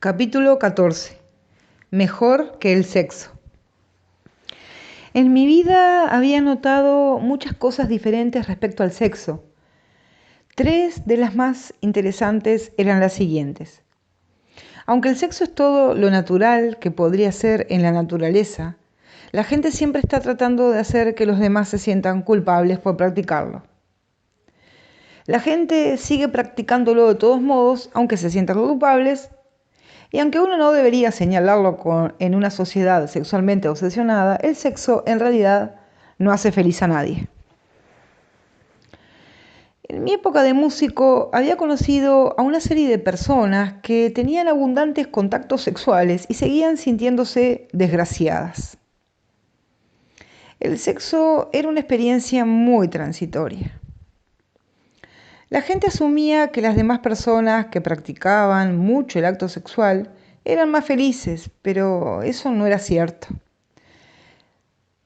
Capítulo 14. Mejor que el sexo. En mi vida había notado muchas cosas diferentes respecto al sexo. Tres de las más interesantes eran las siguientes. Aunque el sexo es todo lo natural que podría ser en la naturaleza, la gente siempre está tratando de hacer que los demás se sientan culpables por practicarlo. La gente sigue practicándolo de todos modos, aunque se sientan culpables. Y aunque uno no debería señalarlo en una sociedad sexualmente obsesionada, el sexo en realidad no hace feliz a nadie. En mi época de músico había conocido a una serie de personas que tenían abundantes contactos sexuales y seguían sintiéndose desgraciadas. El sexo era una experiencia muy transitoria. La gente asumía que las demás personas que practicaban mucho el acto sexual eran más felices, pero eso no era cierto.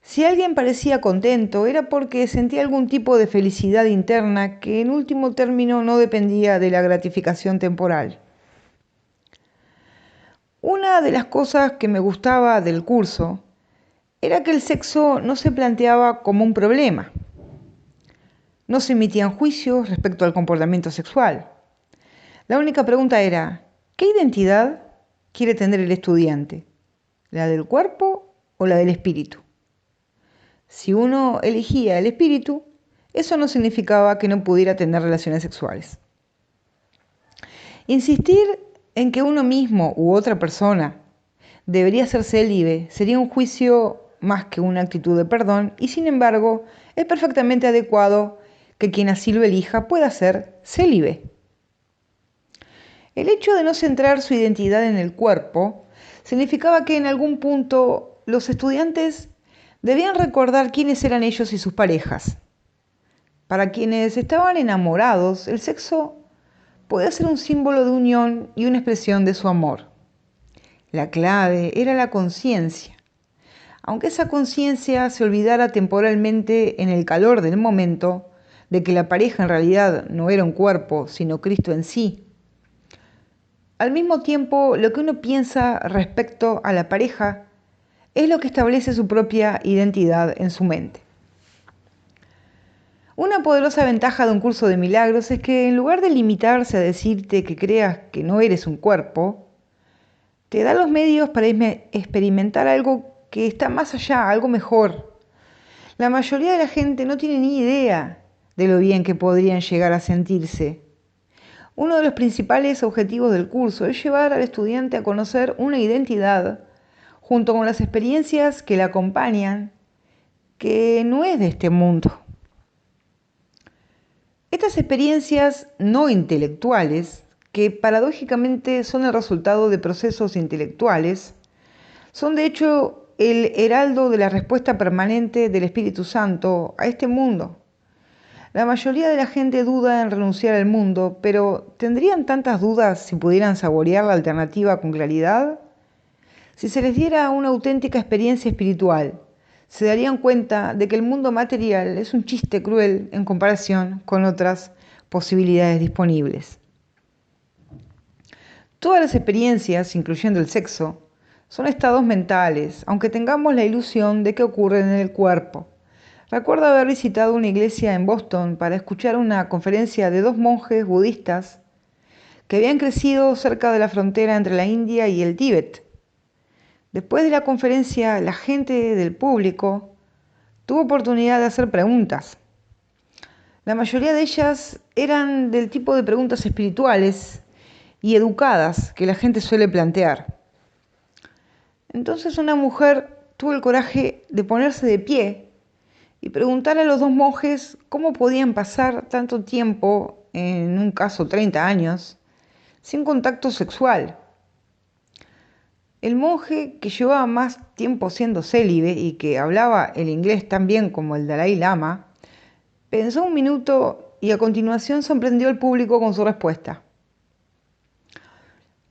Si alguien parecía contento, era porque sentía algún tipo de felicidad interna que en último término no dependía de la gratificación temporal. Una de las cosas que me gustaba del curso era que el sexo no se planteaba como un problema. No se emitían juicios respecto al comportamiento sexual. La única pregunta era, ¿qué identidad quiere tener el estudiante? ¿La del cuerpo o la del espíritu? Si uno elegía el espíritu, eso no significaba que no pudiera tener relaciones sexuales. Insistir en que uno mismo u otra persona debería ser célibe sería un juicio más que una actitud de perdón y sin embargo es perfectamente adecuado que quien así lo elija pueda ser célibe. El hecho de no centrar su identidad en el cuerpo significaba que en algún punto los estudiantes debían recordar quiénes eran ellos y sus parejas. Para quienes estaban enamorados, el sexo podía ser un símbolo de unión y una expresión de su amor. La clave era la conciencia. Aunque esa conciencia se olvidara temporalmente en el calor del momento, de que la pareja en realidad no era un cuerpo, sino Cristo en sí. Al mismo tiempo, lo que uno piensa respecto a la pareja es lo que establece su propia identidad en su mente. Una poderosa ventaja de un curso de milagros es que en lugar de limitarse a decirte que creas que no eres un cuerpo, te da los medios para experimentar algo que está más allá, algo mejor. La mayoría de la gente no tiene ni idea de lo bien que podrían llegar a sentirse. Uno de los principales objetivos del curso es llevar al estudiante a conocer una identidad junto con las experiencias que la acompañan, que no es de este mundo. Estas experiencias no intelectuales, que paradójicamente son el resultado de procesos intelectuales, son de hecho el heraldo de la respuesta permanente del Espíritu Santo a este mundo. La mayoría de la gente duda en renunciar al mundo, pero ¿tendrían tantas dudas si pudieran saborear la alternativa con claridad? Si se les diera una auténtica experiencia espiritual, se darían cuenta de que el mundo material es un chiste cruel en comparación con otras posibilidades disponibles. Todas las experiencias, incluyendo el sexo, son estados mentales, aunque tengamos la ilusión de que ocurren en el cuerpo. Recuerdo haber visitado una iglesia en Boston para escuchar una conferencia de dos monjes budistas que habían crecido cerca de la frontera entre la India y el Tíbet. Después de la conferencia, la gente del público tuvo oportunidad de hacer preguntas. La mayoría de ellas eran del tipo de preguntas espirituales y educadas que la gente suele plantear. Entonces una mujer tuvo el coraje de ponerse de pie y preguntar a los dos monjes cómo podían pasar tanto tiempo, en un caso 30 años, sin contacto sexual. El monje, que llevaba más tiempo siendo célibe y que hablaba el inglés tan bien como el Dalai Lama, pensó un minuto y a continuación sorprendió al público con su respuesta.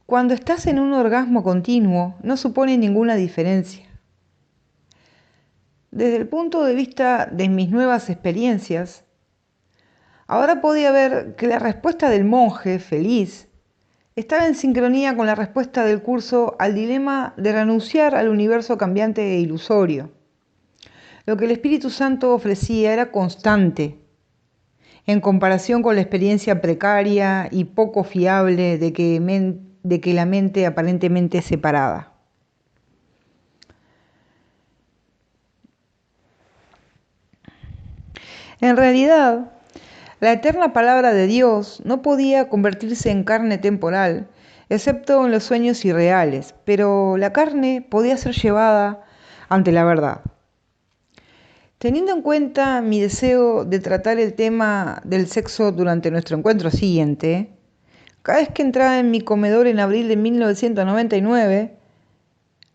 Cuando estás en un orgasmo continuo, no supone ninguna diferencia. Desde el punto de vista de mis nuevas experiencias, ahora podía ver que la respuesta del monje feliz Estaba en sincronía con la respuesta del curso al dilema de renunciar al universo cambiante e ilusorio. Lo que el Espíritu Santo ofrecía era constante, en comparación con la experiencia precaria y poco fiable de que la mente aparentemente es separada. En realidad, la eterna palabra de Dios no podía convertirse en carne temporal, excepto en los sueños irreales, pero la carne podía ser llevada ante la verdad. Teniendo en cuenta mi deseo de tratar el tema del sexo durante nuestro encuentro siguiente, cada vez que entraba en mi comedor en abril de 1999,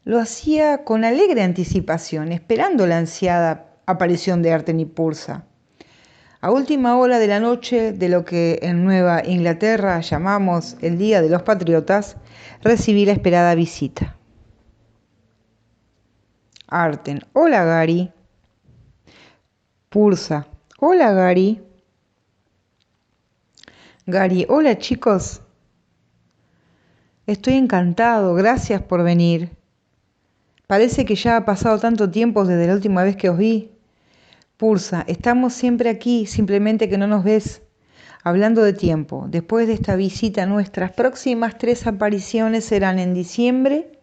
lo hacía con alegre anticipación, esperando la ansiada aparición de Arten y Pursa. A última hora de la noche de lo que en Nueva Inglaterra llamamos el Día de los Patriotas, recibí la esperada visita. Arten: hola Gary. Pursa: hola Gary. Gary: hola chicos. Estoy encantado, gracias por venir. Parece que ya ha pasado tanto tiempo desde la última vez que os vi. Pursa: estamos siempre aquí, simplemente que no nos ves. Hablando de tiempo, después de esta visita nuestras próximas 3 apariciones serán en diciembre,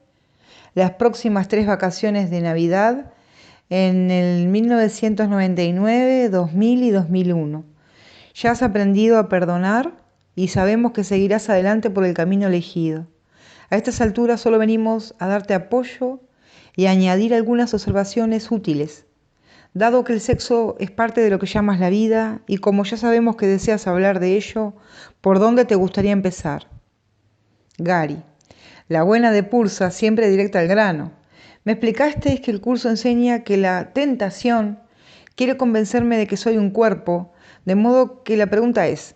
las próximas 3 vacaciones de Navidad, en el 1999, 2000 y 2001. Ya has aprendido a perdonar y sabemos que seguirás adelante por el camino elegido. A estas alturas solo venimos a darte apoyo y a añadir algunas observaciones útiles. Dado que el sexo es parte de lo que llamas la vida y como ya sabemos que deseas hablar de ello, ¿por dónde te gustaría empezar? Gary: la buena de Pursa, siempre directa al grano. Me explicasteis que el curso enseña que la tentación quiere convencerme de que soy un cuerpo, de modo que la pregunta es,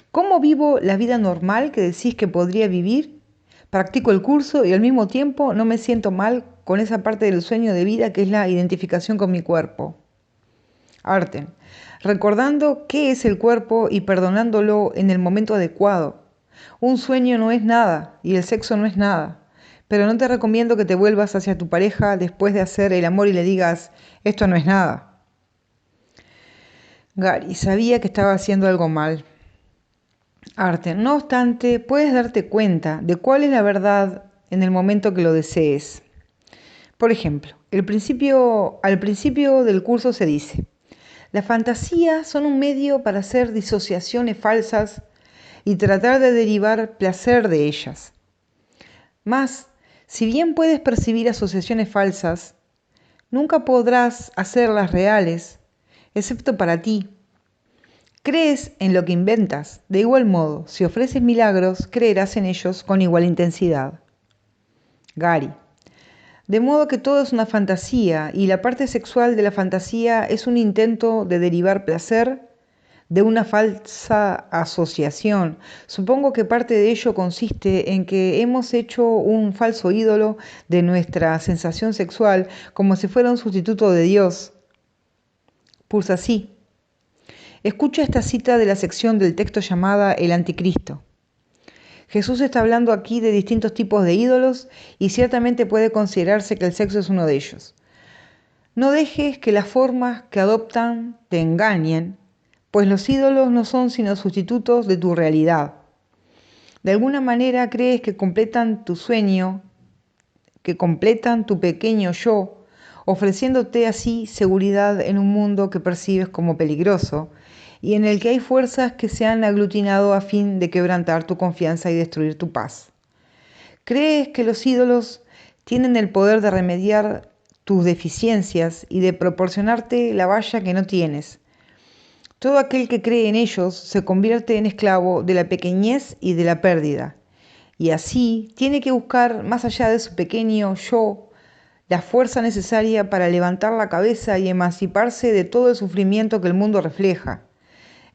¿cómo vivo la vida normal que decís que podría vivir? Practico el curso y al mismo tiempo no me siento mal con esa parte del sueño de vida que es la identificación con mi cuerpo. Arten: recordando qué es el cuerpo y perdonándolo en el momento adecuado. Un sueño no es nada y el sexo no es nada, pero no te recomiendo que te vuelvas hacia tu pareja después de hacer el amor y le digas, esto no es nada. Gary: sabía que estaba haciendo algo mal. Arten: no obstante, puedes darte cuenta de cuál es la verdad en el momento que lo desees. Por ejemplo, al principio del curso se dice, las fantasías son un medio para hacer disociaciones falsas y tratar de derivar placer de ellas. Mas, si bien puedes percibir asociaciones falsas, nunca podrás hacerlas reales, excepto para ti. Crees en lo que inventas. De igual modo, si ofreces milagros, creerás en ellos con igual intensidad. Gary: de modo que todo es una fantasía y la parte sexual de la fantasía es un intento de derivar placer de una falsa asociación. Supongo que parte de ello consiste en que hemos hecho un falso ídolo de nuestra sensación sexual como si fuera un sustituto de Dios. Pulsa sí. Escucha esta cita de la sección del texto llamada El Anticristo. Jesús está hablando aquí de distintos tipos de ídolos y ciertamente puede considerarse que el sexo es uno de ellos. No dejes que las formas que adoptan te engañen, pues los ídolos no son sino sustitutos de tu realidad. De alguna manera crees que completan tu sueño, que completan tu pequeño yo, ofreciéndote así seguridad en un mundo que percibes como peligroso y en el que hay fuerzas que se han aglutinado a fin de quebrantar tu confianza y destruir tu paz. Crees que los ídolos tienen el poder de remediar tus deficiencias y de proporcionarte la valla que no tienes. Todo aquel que cree en ellos se convierte en esclavo de la pequeñez y de la pérdida, y así tiene que buscar más allá de su pequeño yo la fuerza necesaria para levantar la cabeza y emanciparse de todo el sufrimiento que el mundo refleja.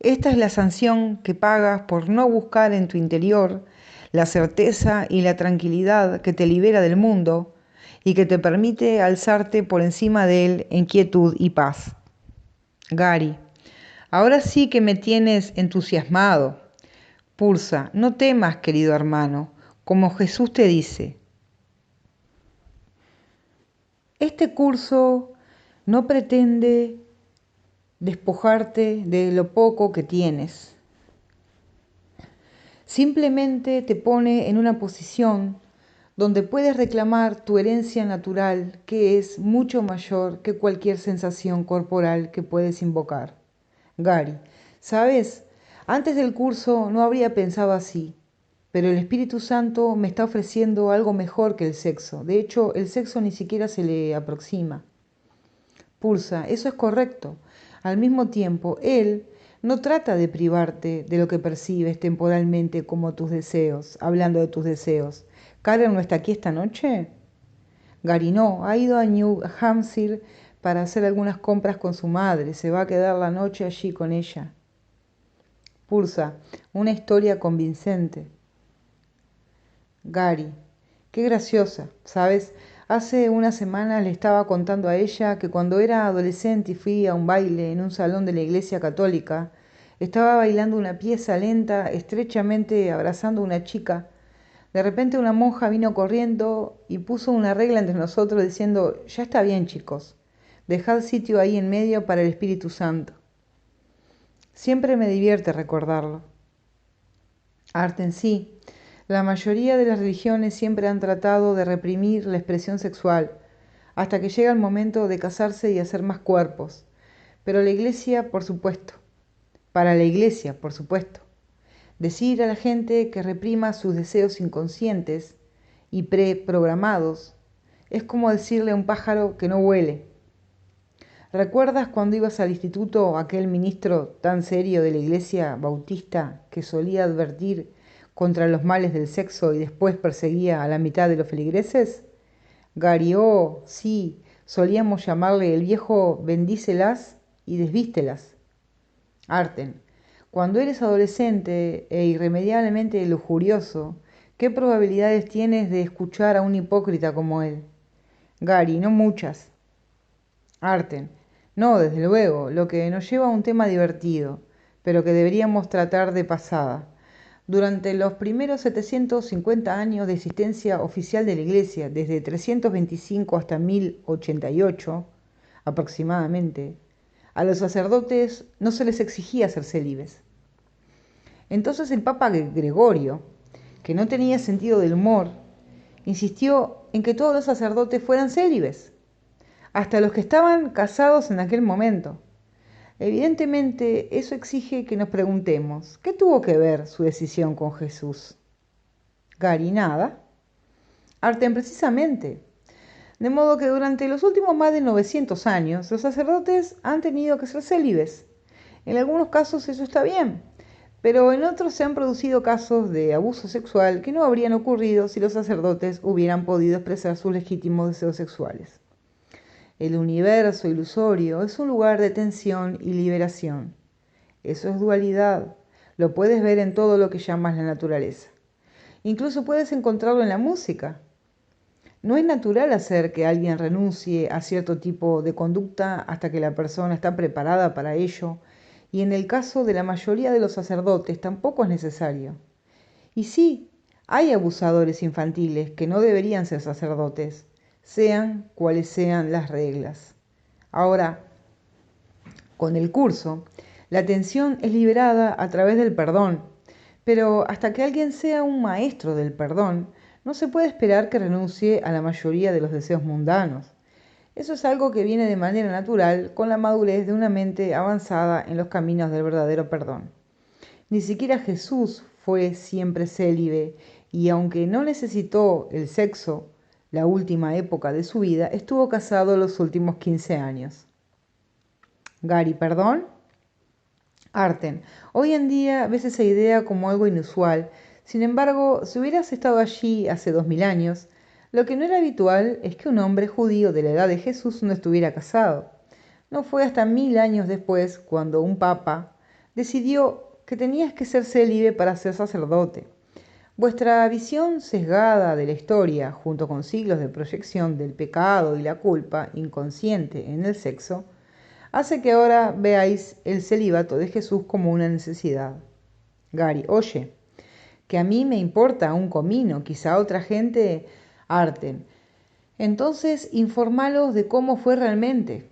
Esta es la sanción que pagas por no buscar en tu interior la certeza y la tranquilidad que te libera del mundo y que te permite alzarte por encima de él en quietud y paz. Gary: ahora sí que me tienes entusiasmado. Pulsa, no temas, querido hermano, como Jesús te dice. Este curso no pretende despojarte de lo poco que tienes. Simplemente te pone en una posición donde puedes reclamar tu herencia natural, que es mucho mayor que cualquier sensación corporal que puedes invocar. Gary, ¿sabes? Antes del curso no habría pensado así, pero el Espíritu Santo me está ofreciendo algo mejor que el sexo. De hecho, el sexo ni siquiera se le aproxima. Pulsa, eso es correcto. Al mismo tiempo, Él no trata de privarte de lo que percibes temporalmente como tus deseos, hablando de tus deseos. ¿Karen no está aquí esta noche? Gary no, ha ido a New Hampshire para hacer algunas compras con su madre. Se va a quedar la noche allí con ella. Pulsa, una historia convincente. Gary, qué graciosa, ¿sabes? Hace una semana le estaba contando a ella que cuando era adolescente y fui a un baile en un salón de la iglesia católica, estaba bailando una pieza lenta, estrechamente abrazando a una chica. De repente una monja vino corriendo y puso una regla entre nosotros diciendo, ya está bien chicos, dejad sitio ahí en medio para el Espíritu Santo. Siempre me divierte recordarlo. Arten sí. La mayoría de las religiones siempre han tratado de reprimir la expresión sexual, hasta que llega el momento de casarse y hacer más cuerpos. Pero la iglesia, por supuesto. Para la iglesia, por supuesto. Decir a la gente que reprima sus deseos inconscientes y preprogramados es como decirle a un pájaro que no vuele. ¿Recuerdas cuando ibas al instituto aquel ministro tan serio de la iglesia bautista que solía advertir contra los males del sexo y después perseguía a la mitad de los feligreses? Gary, oh, sí, solíamos llamarle el viejo bendícelas y desvístelas. Arten, cuando eres adolescente e irremediablemente lujurioso, ¿qué probabilidades tienes de escuchar a un hipócrita como él? Gary, no muchas. Arten, no, desde luego, lo que nos lleva a un tema divertido, pero que deberíamos tratar de pasada. Durante los primeros 750 años de existencia oficial de la Iglesia, desde 325 hasta 1088 aproximadamente, a los sacerdotes no se les exigía ser célibes. Entonces el Papa Gregorio, que no tenía sentido del humor, insistió en que todos los sacerdotes fueran célibes, hasta los que estaban casados en aquel momento. Evidentemente, eso exige que nos preguntemos, ¿qué tuvo que ver su decisión con Jesús? Gary, nada. Arten, precisamente. De modo que durante los últimos más de 900 años, los sacerdotes han tenido que ser célibes. En algunos casos eso está bien, pero en otros se han producido casos de abuso sexual que no habrían ocurrido si los sacerdotes hubieran podido expresar sus legítimos deseos sexuales. El universo ilusorio es un lugar de tensión y liberación. Eso es dualidad. Lo puedes ver en todo lo que llamas la naturaleza. Incluso puedes encontrarlo en la música. No es natural hacer que alguien renuncie a cierto tipo de conducta hasta que la persona está preparada para ello, y en el caso de la mayoría de los sacerdotes tampoco es necesario. Y sí, hay abusadores infantiles que no deberían ser sacerdotes, sean cuales sean las reglas. Ahora, con el curso, la tensión es liberada a través del perdón, pero hasta que alguien sea un maestro del perdón, no se puede esperar que renuncie a la mayoría de los deseos mundanos. Eso es algo que viene de manera natural con la madurez de una mente avanzada en los caminos del verdadero perdón. Ni siquiera Jesús fue siempre célibe y aunque no necesitó el sexo la última época de su vida, estuvo casado los últimos 15 años. Gary, ¿perdón? Arten, hoy en día ves esa idea como algo inusual. Sin embargo, si hubieras estado allí hace 2000 años, lo que no era habitual es que un hombre judío de la edad de Jesús no estuviera casado. No fue hasta 1000 años después cuando un papa decidió que tenías que ser célibe para ser sacerdote. Vuestra visión sesgada de la historia, junto con siglos de proyección del pecado y la culpa inconsciente en el sexo, hace que ahora veáis el celibato de Jesús como una necesidad. Gary, oye, que a mí me importa un comino, quizá a otra gente harten. Entonces, informalos de cómo fue realmente.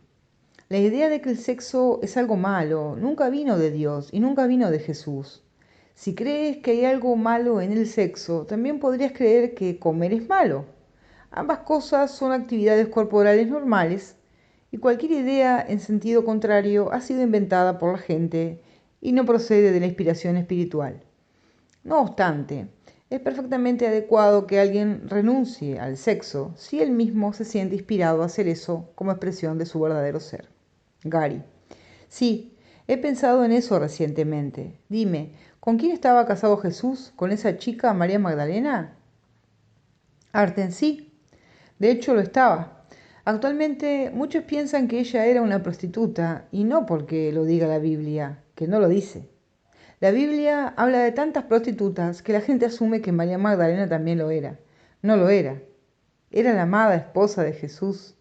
La idea de que el sexo es algo malo nunca vino de Dios y nunca vino de Jesús. Si crees que hay algo malo en el sexo, también podrías creer que comer es malo. Ambas cosas son actividades corporales normales y cualquier idea en sentido contrario ha sido inventada por la gente y no procede de la inspiración espiritual. No obstante, es perfectamente adecuado que alguien renuncie al sexo si él mismo se siente inspirado a hacer eso como expresión de su verdadero ser. Gary: sí, he pensado en eso recientemente. Dime, ¿con quién estaba casado Jesús? ¿Con esa chica María Magdalena? Arten: sí, de hecho lo estaba. Actualmente muchos piensan que ella era una prostituta y no porque lo diga la Biblia, que no lo dice. La Biblia habla de tantas prostitutas que la gente asume que María Magdalena también lo era. No lo era. Era la amada esposa de Jesús.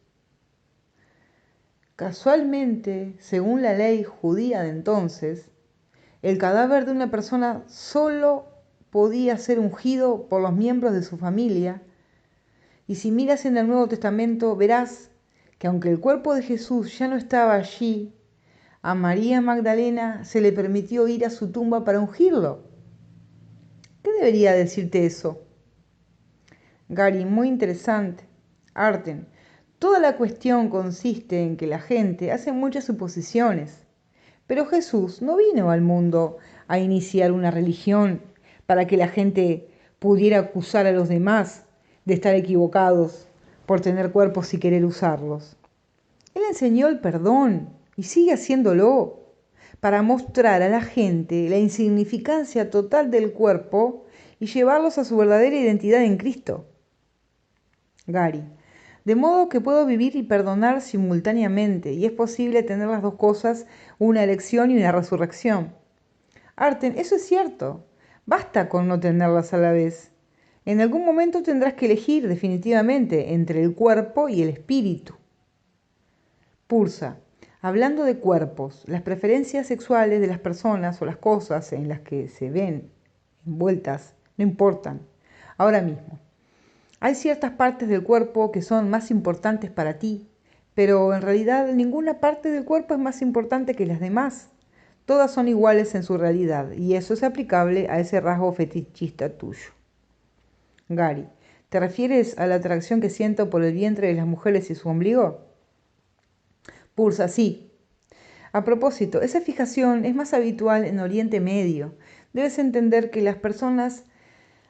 Casualmente, según la ley judía de entonces, el cadáver de una persona solo podía ser ungido por los miembros de su familia. Y si miras en el Nuevo Testamento, verás que aunque el cuerpo de Jesús ya no estaba allí, a María Magdalena se le permitió ir a su tumba para ungirlo. ¿Qué debería decirte eso? Gary: muy interesante. Arten: toda la cuestión consiste en que la gente hace muchas suposiciones. Pero Jesús no vino al mundo a iniciar una religión para que la gente pudiera acusar a los demás de estar equivocados por tener cuerpos y querer usarlos. Él enseñó el perdón y sigue haciéndolo para mostrar a la gente la insignificancia total del cuerpo y llevarlos a su verdadera identidad en Cristo. Gary: de modo que puedo vivir y perdonar simultáneamente, y es posible tener las dos cosas, una elección y una resurrección. Arten: eso es cierto. Basta con no tenerlas a la vez. En algún momento tendrás que elegir definitivamente entre el cuerpo y el espíritu. Pursa: hablando de cuerpos, las preferencias sexuales de las personas o las cosas en las que se ven envueltas no importan. Ahora mismo, hay ciertas partes del cuerpo que son más importantes para ti, pero en realidad ninguna parte del cuerpo es más importante que las demás. Todas son iguales en su realidad, y eso es aplicable a ese rasgo fetichista tuyo. Gary: ¿te refieres a la atracción que siento por el vientre de las mujeres y su ombligo? Pulsa: sí. A propósito, esa fijación es más habitual en Oriente Medio. Debes entender que las personas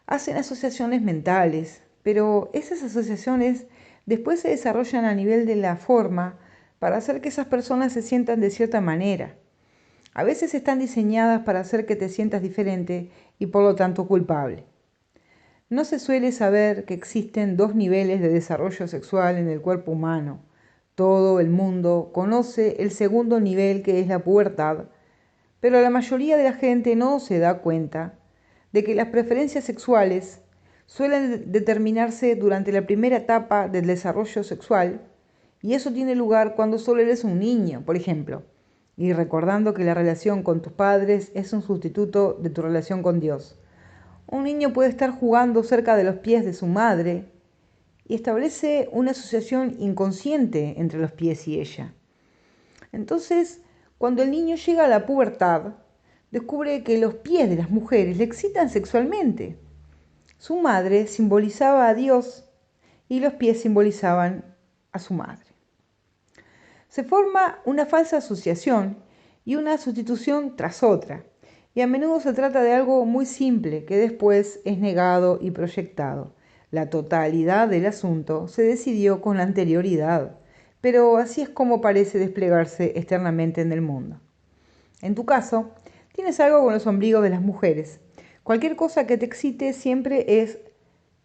hacen asociaciones mentales, pero esas asociaciones después se desarrollan a nivel de la forma para hacer que esas personas se sientan de cierta manera. A veces están diseñadas para hacer que te sientas diferente y por lo tanto culpable. No se suele saber que existen dos niveles de desarrollo sexual en el cuerpo humano. Todo el mundo conoce el segundo nivel, que es la pubertad, pero la mayoría de la gente no se da cuenta de que las preferencias sexuales suelen determinarse durante la primera etapa del desarrollo sexual, y eso tiene lugar cuando solo eres un niño, por ejemplo, y recordando que la relación con tus padres es un sustituto de tu relación con Dios. Un niño puede estar jugando cerca de los pies de su madre y establece una asociación inconsciente entre los pies y ella. Entonces, cuando el niño llega a la pubertad, descubre que los pies de las mujeres le excitan sexualmente. Su madre simbolizaba a Dios y los pies simbolizaban a su madre. Se forma una falsa asociación y una sustitución tras otra, y a menudo se trata de algo muy simple que después es negado y proyectado. La totalidad del asunto se decidió con anterioridad, pero así es como parece desplegarse externamente en el mundo. En tu caso, tienes algo con los ombligos de las mujeres. Cualquier cosa que te excite siempre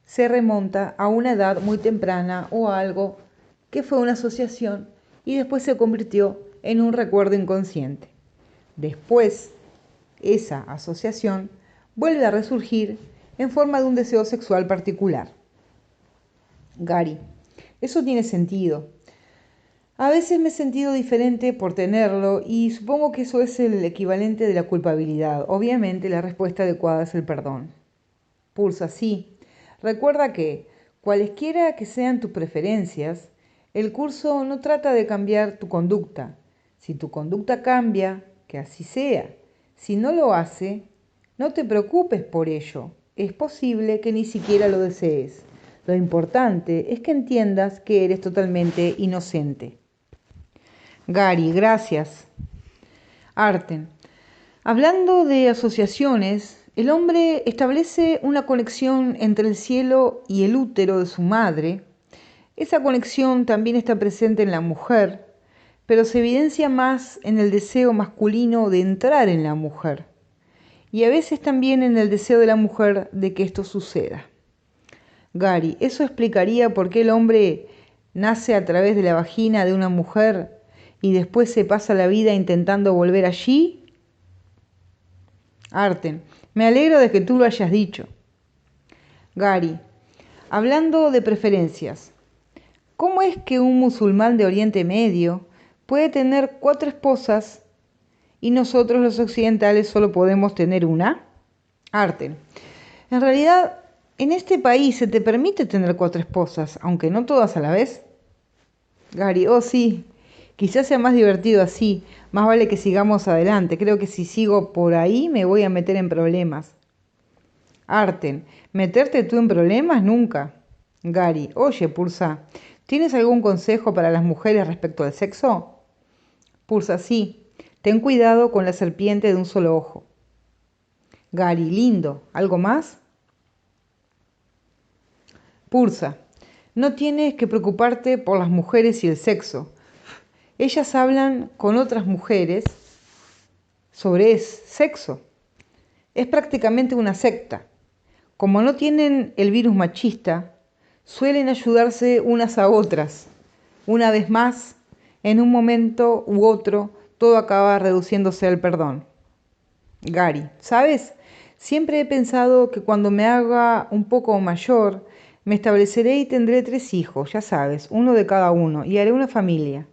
se remonta a una edad muy temprana o a algo que fue una asociación y después se convirtió en un recuerdo inconsciente. Después, esa asociación vuelve a resurgir en forma de un deseo sexual particular. Gary: eso tiene sentido. A veces me he sentido diferente por tenerlo y supongo que eso es el equivalente de la culpabilidad. Obviamente la respuesta adecuada es el perdón. Pulsa sí. Recuerda que, cualesquiera que sean tus preferencias, el curso no trata de cambiar tu conducta. Si tu conducta cambia, que así sea. Si no lo hace, no te preocupes por ello. Es posible que ni siquiera lo desees. Lo importante es que entiendas que eres totalmente inocente. Gary, gracias. Arten. Hablando de asociaciones, el hombre establece una conexión entre el cielo y el útero de su madre. Esa conexión también está presente en la mujer, pero se evidencia más en el deseo masculino de entrar en la mujer y a veces también en el deseo de la mujer de que esto suceda. Gary, ¿eso explicaría por qué el hombre nace a través de la vagina de una mujer y después se pasa la vida intentando volver allí? Arten, me alegro de que tú lo hayas dicho. Gary, hablando de preferencias, ¿cómo es que un musulmán de Oriente Medio puede tener 4 esposas y nosotros los occidentales solo podemos tener una? Arten, en realidad en este país se te permite tener 4 esposas, aunque no todas a la vez. Gary, oh sí, quizás sea más divertido así, más vale que sigamos adelante, creo que si sigo por ahí me voy a meter en problemas. Arten, ¿meterte tú en problemas? Nunca. Gary, oye, Pulsa, ¿tienes algún consejo para las mujeres respecto al sexo? Pulsa, sí, ten cuidado con la serpiente de un solo ojo. Gary, lindo, ¿algo más? Pulsa, no tienes que preocuparte por las mujeres y el sexo. Ellas hablan con otras mujeres sobre sexo. Es prácticamente una secta. Como no tienen el virus machista, suelen ayudarse unas a otras. Una vez más, en un momento u otro, todo acaba reduciéndose al perdón. Gary, ¿sabes? Siempre he pensado que cuando me haga un poco mayor, me estableceré y tendré 3 hijos, ya sabes, uno de cada uno, y haré una familia.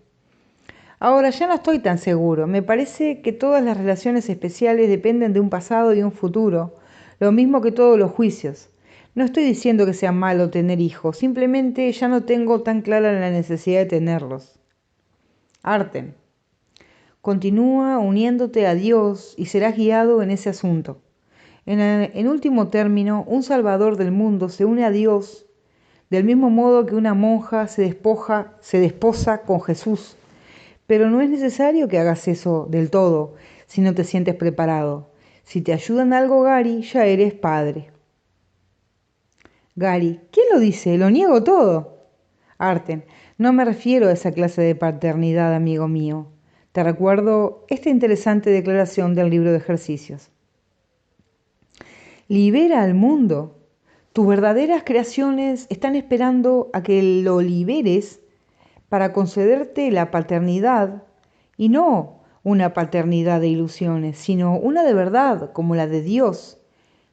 Ahora ya no estoy tan seguro. Me parece que todas las relaciones especiales dependen de un pasado y un futuro, lo mismo que todos los juicios. No estoy diciendo que sea malo tener hijos, simplemente ya no tengo tan clara la necesidad de tenerlos. Arten. Continúa uniéndote a Dios y serás guiado en ese asunto. En último término, un salvador del mundo se une a Dios del mismo modo que una monja se desposa con Jesús. Pero no es necesario que hagas eso del todo si no te sientes preparado. Si te ayuda en algo, Gary, ya eres padre. Gary, ¿quién lo dice? Lo niego todo. Arten, no me refiero a esa clase de paternidad, amigo mío. Te recuerdo esta interesante declaración del libro de ejercicios. Libera al mundo. Tus verdaderas creaciones están esperando a que lo liberes para concederte la paternidad, y no una paternidad de ilusiones, sino una de verdad, como la de Dios.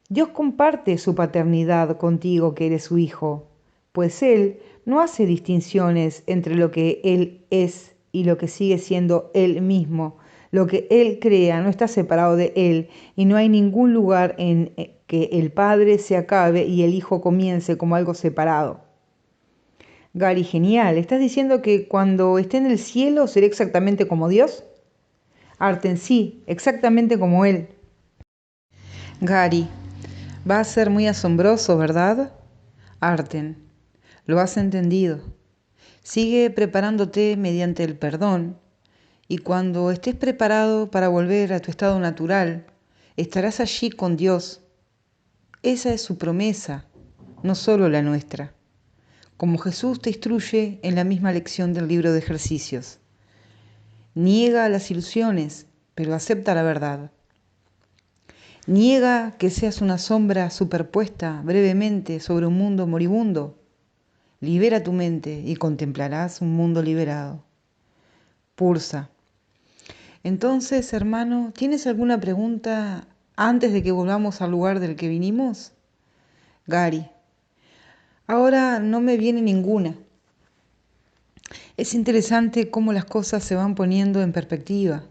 Dios comparte su paternidad contigo, que eres su hijo, pues Él no hace distinciones entre lo que Él es y lo que sigue siendo Él mismo. Lo que Él crea no está separado de Él, y no hay ningún lugar en que el Padre se acabe y el Hijo comience como algo separado. Gary, genial. ¿Estás diciendo que cuando esté en el cielo seré exactamente como Dios? Arten, sí, exactamente como Él. Gary, va a ser muy asombroso, ¿verdad? Arten, lo has entendido. Sigue preparándote mediante el perdón, y cuando estés preparado para volver a tu estado natural, estarás allí con Dios. Esa es su promesa, no solo la nuestra. Como Jesús te instruye en la misma lección del libro de ejercicios. Niega las ilusiones, pero acepta la verdad. Niega que seas una sombra superpuesta brevemente sobre un mundo moribundo. Libera tu mente y contemplarás un mundo liberado. Pulsa. Entonces, hermano, ¿tienes alguna pregunta antes de que volvamos al lugar del que vinimos? Gary. Ahora no me viene ninguna. Es interesante cómo las cosas se van poniendo en perspectiva.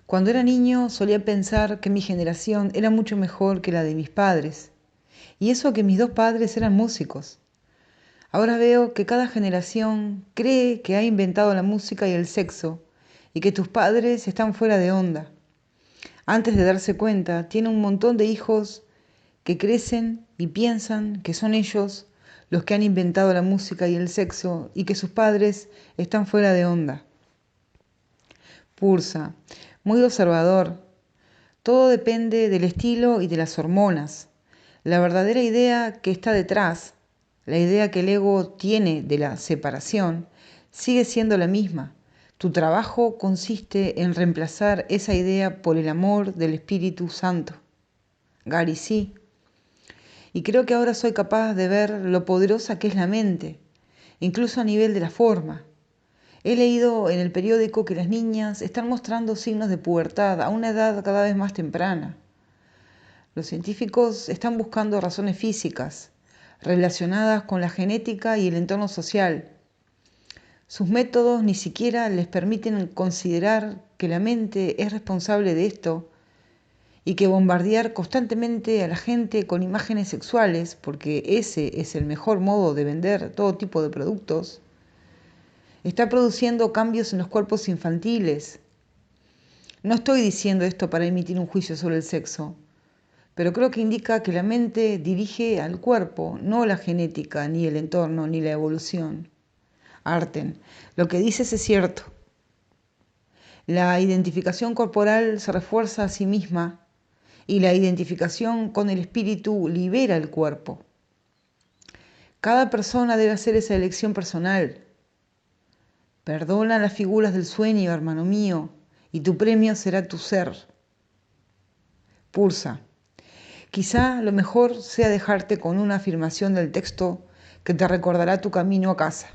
Cuando era niño solía pensar que mi generación era mucho mejor que la de mis padres, Y eso que mis dos padres eran músicos. Ahora veo que cada generación cree que ha inventado la música y el sexo y que tus padres están fuera de onda. Antes de darse cuenta, tiene un montón de hijos que crecen y piensan que son ellos los que han inventado la música y el sexo y que sus padres están fuera de onda. Pursa, muy observador. Todo depende del estilo y de las hormonas. La verdadera idea que está detrás, la idea que el ego tiene de la separación, sigue siendo la misma. Tu trabajo consiste en reemplazar esa idea por el amor del Espíritu Santo. Gary, sí. Y creo que ahora soy capaz de ver lo poderosa que es la mente, incluso a nivel de la forma. He leído en el periódico que las niñas están mostrando signos de pubertad a una edad cada vez más temprana. Los científicos están buscando razones físicas relacionadas con la genética y el entorno social. Sus métodos ni siquiera les permiten considerar que la mente es responsable de esto y que bombardear constantemente a la gente con imágenes sexuales, porque ese es el mejor modo de vender todo tipo de productos, está produciendo cambios en los cuerpos infantiles. No estoy diciendo esto para emitir un juicio sobre el sexo, pero creo que indica que la mente dirige al cuerpo, no la genética, ni el entorno, ni la evolución. Arten, lo que dices es cierto. La identificación corporal se refuerza a sí misma y la identificación con el espíritu libera el cuerpo. Cada persona debe hacer esa elección personal. Perdona las figuras del sueño, hermano mío, y tu premio será tu ser. Pursa. Quizá lo mejor sea dejarte con una afirmación del texto que te recordará tu camino a casa.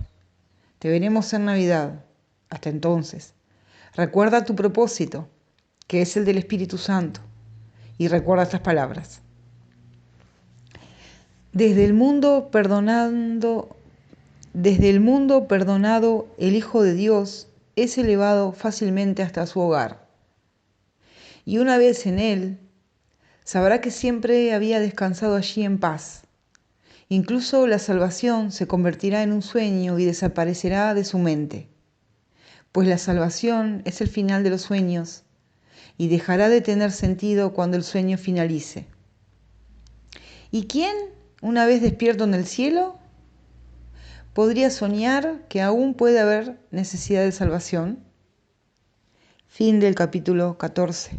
Te veremos en Navidad. Hasta entonces. Recuerda tu propósito, que es el del Espíritu Santo, y recuerda estas palabras. Desde el mundo perdonado, el Hijo de Dios es elevado fácilmente hasta su hogar. Y una vez en él, sabrá que siempre había descansado allí en paz. Incluso la salvación se convertirá en un sueño y desaparecerá de su mente, pues la salvación es el final de los sueños y dejará de tener sentido cuando el sueño finalice. ¿Y quién, una vez despierto en el cielo, podría soñar que aún puede haber necesidad de salvación? Fin del capítulo 14.